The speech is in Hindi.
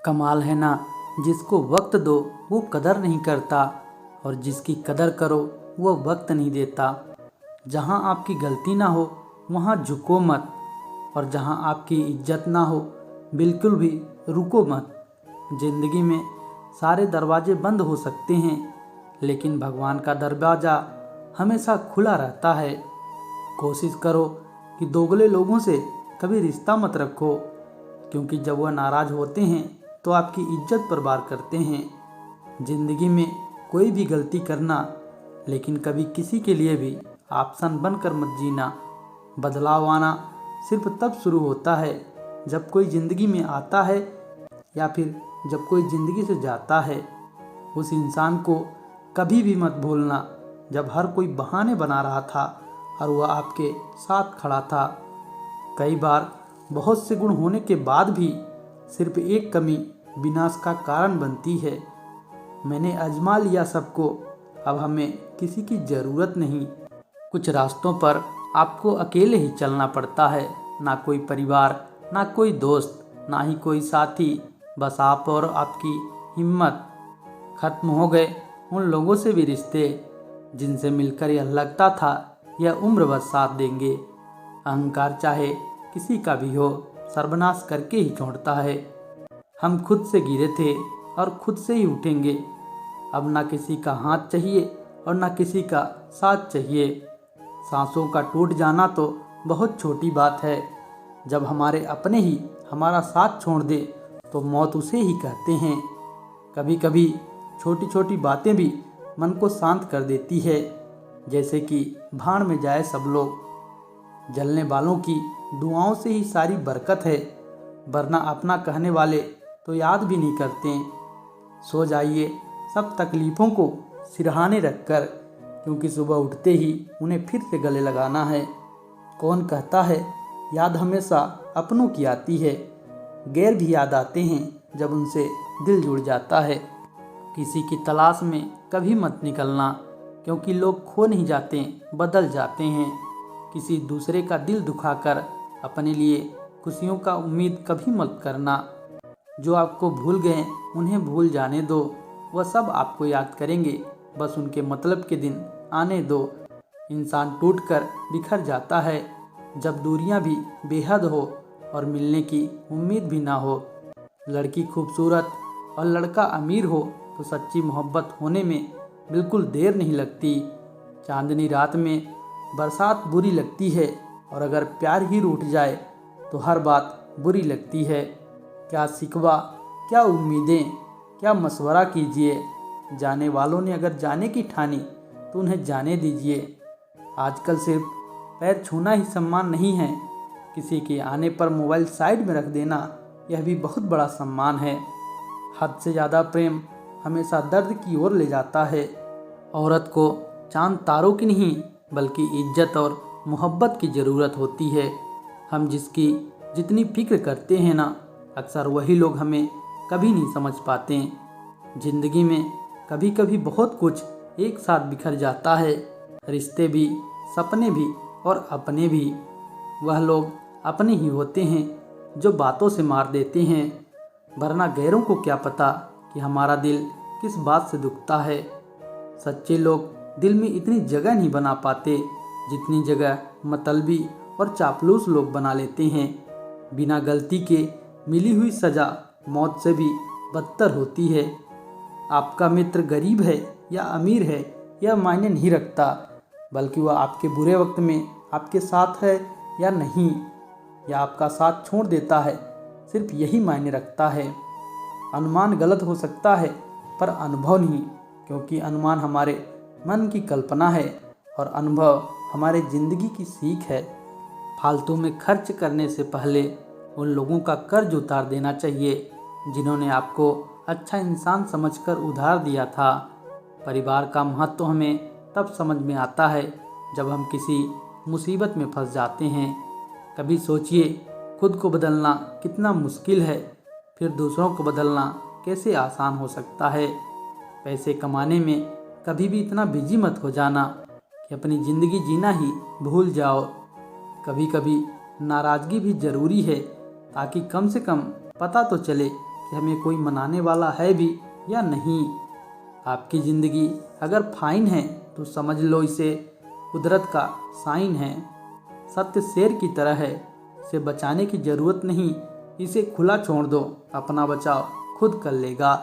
कमाल है ना, जिसको वक्त दो वो कदर नहीं करता और जिसकी कदर करो वो वक्त नहीं देता। जहाँ आपकी गलती ना हो वहाँ झुको मत, और जहाँ आपकी इज्जत ना हो बिल्कुल भी रुको मत। जिंदगी में सारे दरवाजे बंद हो सकते हैं, लेकिन भगवान का दरवाज़ा हमेशा खुला रहता है। कोशिश करो कि दोगले लोगों से कभी रिश्ता मत रखो, क्योंकि जब वह नाराज़ होते हैं तो आपकी इज्जत पर वार करते हैं। ज़िंदगी में कोई भी गलती करना, लेकिन कभी किसी के लिए भी ऑप्शन बनकर मत जीना। बदलाव आना सिर्फ तब शुरू होता है जब कोई ज़िंदगी में आता है, या फिर जब कोई ज़िंदगी से जाता है। उस इंसान को कभी भी मत भूलना जब हर कोई बहाने बना रहा था और वह आपके साथ खड़ा था। कई बार बहुत से गुण होने के बाद भी सिर्फ एक कमी विनाश का कारण बनती है। मैंने आजमा लिया सबको, अब हमें किसी की ज़रूरत नहीं। कुछ रास्तों पर आपको अकेले ही चलना पड़ता है, ना कोई परिवार, ना कोई दोस्त, ना ही कोई साथी, बस आप और आपकी हिम्मत। खत्म हो गए उन लोगों से भी रिश्ते जिनसे मिलकर यह लगता था यह उम्र भर साथ देंगे। अहंकार चाहे किसी का भी हो, सर्वनाश करके ही छोड़ता है। हम खुद से गिरे थे और खुद से ही उठेंगे। अब ना किसी का हाथ चाहिए और ना किसी का साथ चाहिए। सांसों का टूट जाना तो बहुत छोटी बात है, जब हमारे अपने ही हमारा साथ छोड़ दे तो मौत उसे ही कहते हैं। कभी कभी छोटी छोटी बातें भी मन को शांत कर देती है, जैसे कि भाड़ में जाए सब लोग। जलने वालों की दुआओं से ही सारी बरकत है, वरना अपना कहने वाले तो याद भी नहीं करते। सो जाइए सब तकलीफ़ों को सिरहाने रखकर, क्योंकि सुबह उठते ही उन्हें फिर से गले लगाना है। कौन कहता है याद हमेशा अपनों की आती है, गैर भी याद आते हैं जब उनसे दिल जुड़ जाता है। किसी की तलाश में कभी मत निकलना, क्योंकि लोग खो नहीं जाते, बदल जाते हैं। किसी दूसरे का दिल दुखाकर अपने लिए खुशियों का उम्मीद कभी मत करना। जो आपको भूल गए उन्हें भूल जाने दो, वह सब आपको याद करेंगे, बस उनके मतलब के दिन आने दो। इंसान टूटकर बिखर जाता है जब दूरियां भी बेहद हो और मिलने की उम्मीद भी ना हो। लड़की खूबसूरत और लड़का अमीर हो तो सच्ची मोहब्बत होने में बिल्कुल देर नहीं लगती। चांदनी रात में बरसात बुरी लगती है, और अगर प्यार ही रूठ जाए तो हर बात बुरी लगती है। क्या शिकवा, क्या उम्मीदें, क्या मशवरा कीजिए। जाने वालों ने अगर जाने की ठानी तो उन्हें जाने दीजिए। आजकल सिर्फ पैर छूना ही सम्मान नहीं है, किसी के आने पर मोबाइल साइड में रख देना यह भी बहुत बड़ा सम्मान है। हद से ज़्यादा प्रेम हमेशा दर्द की ओर ले जाता है। औरत को चांद तारों की नहीं बल्कि इज्जत और मोहब्बत की ज़रूरत होती है। हम जिसकी जितनी फिक्र करते हैं ना, अक्सर वही लोग हमें कभी नहीं समझ पाते। ज़िंदगी में कभी कभी बहुत कुछ एक साथ बिखर जाता है, रिश्ते भी, सपने भी और अपने भी। वह लोग अपने ही होते हैं जो बातों से मार देते हैं, वरना गैरों को क्या पता कि हमारा दिल किस बात से दुखता है। सच्चे लोग दिल में इतनी जगह नहीं बना पाते जितनी जगह मतलबी और चापलूस लोग बना लेते हैं। बिना गलती के मिली हुई सज़ा मौत से भी बदतर होती है। आपका मित्र गरीब है या अमीर है यह मायने नहीं रखता, बल्कि वह आपके बुरे वक्त में आपके साथ है या नहीं, या आपका साथ छोड़ देता है, सिर्फ यही मायने रखता है। अनुमान गलत हो सकता है पर अनुभव नहीं, क्योंकि अनुमान हमारे मन की कल्पना है और अनुभव हमारे ज़िंदगी की सीख है। फालतू में खर्च करने से पहले उन लोगों का कर्ज उतार देना चाहिए जिन्होंने आपको अच्छा इंसान समझकर उधार दिया था। परिवार का महत्व हमें तब समझ में आता है जब हम किसी मुसीबत में फंस जाते हैं। कभी सोचिए खुद को बदलना कितना मुश्किल है, फिर दूसरों को बदलना कैसे आसान हो सकता है। पैसे कमाने में कभी भी इतना बिजी मत हो जाना कि अपनी ज़िंदगी जीना ही भूल जाओ। कभी कभी नाराज़गी भी ज़रूरी है, ताकि कम से कम पता तो चले कि हमें कोई मनाने वाला है भी या नहीं। आपकी ज़िंदगी अगर फाइन है तो समझ लो इसे कुदरत का साइन है। सत्य शेर की तरह है, इसे बचाने की ज़रूरत नहीं, इसे खुला छोड़ दो, अपना बचाव खुद कर लेगा।